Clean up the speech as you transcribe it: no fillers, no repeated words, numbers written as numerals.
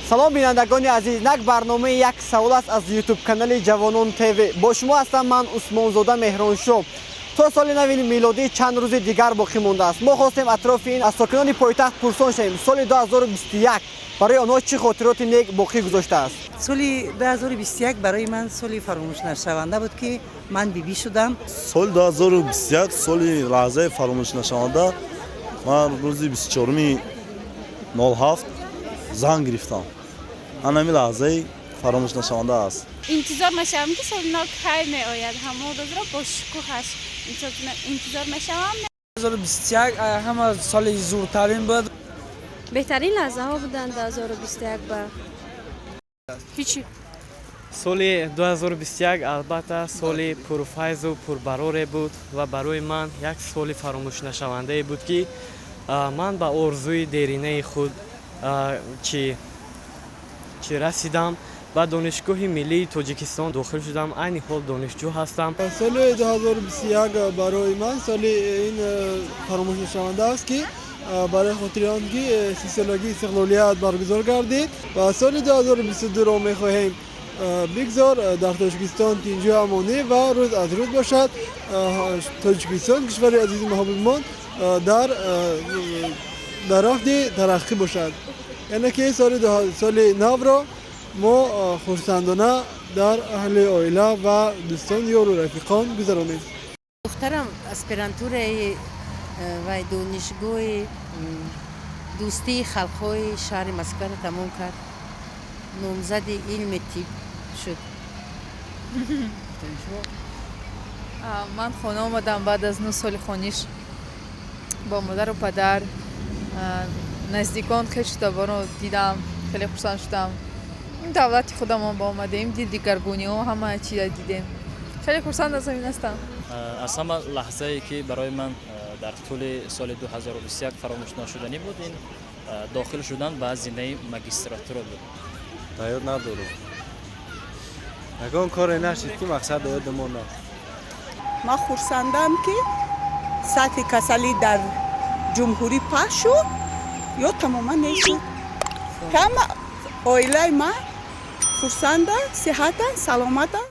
салом бинандагони азиз, як барномаи як савол аст аз ютуб канали Ҷавонон ТВ. Бо шумо ҳастам ман Усмонзода Меҳроншо. То соли нави милодӣ чанд рӯзи дигар боқӣ мондааст. Мо хостем атрофи ин аз сокинони пойтахт пурсон шавем. Соли 2021 барои онҳо чӣ хотироти нек боқӣ гузоштааст? соли 2021 барои ман соли фаромӯшнашаванда буд, ки ман бибӣ шудам. соли 2021 соли лаҳзаи фаромӯшнашаванда. ман рӯзи 24 07 занг гирифтам. ҳанами лаҳзаи фаромӯшнашаванда аст. интизор мешавам ки соли нав хай меояд. ҳамо дозро бо шукӯҳаш интизор мешавам. 2021 ҳама соли зуртарин буд. беҳтарин лаҳзаҳо буданд 2021 ба ҳичи соли 2021 албатта соли пурфайзу пурбароре буд ва барои ман як соли фаромӯшнашавандае буд, ки ман ба орзуи деринаи худ чи расидам. ба донишгоҳи миллии Тоҷикистон дохил шудам. айни ҳол донишҷӯ ҳастам. соли 2021 барои ман соли ин фаромӯшнашаванда аст, ки барои хотири он ки 30 солагии истиқлолият баргузор гардид ва соли 2022-ро мехоҳем бигзор дар Тоҷикистон тинҷу амонӣ ва рӯз аз рӯз бошад. Тоҷикистон кишвари азизи маҳбубмон дар рафти тараққӣ бошад. яъне ки соли навро мо хурсандона дар аҳли оила ва дӯстон ёру рафиқон гузаронем. духтарам аспирантураи ва донишгоҳи дӯстии халқҳои шаҳри Москваро тамом кард. номзади илми тиб шуд. ман хона омадам баъд аз 9 соли хониш бо модару падар, наздикон хешутабонро дидам. хеле хурсанд шудам. ин давлати худамон ба омадаем, дигаргуниҳо ҳама чиз дидем. хеле хурсанд аз ин ҳастам. аз ҳама лаҳзае ки барои ман дар тӯли соли 2021 фаромӯшношуданӣ буд, ин дохил шудан ба зинаи магистратура буд. даёд надорам. ягон коре нашид ки мақсад даёдамон наст. ман хурсандам ки сатҳи касалӣ дар ҷумҳурӣ паҳш шуд ё тамоман нешуд. ҳама оилаи ман хурсанда, сиҳата, саломата.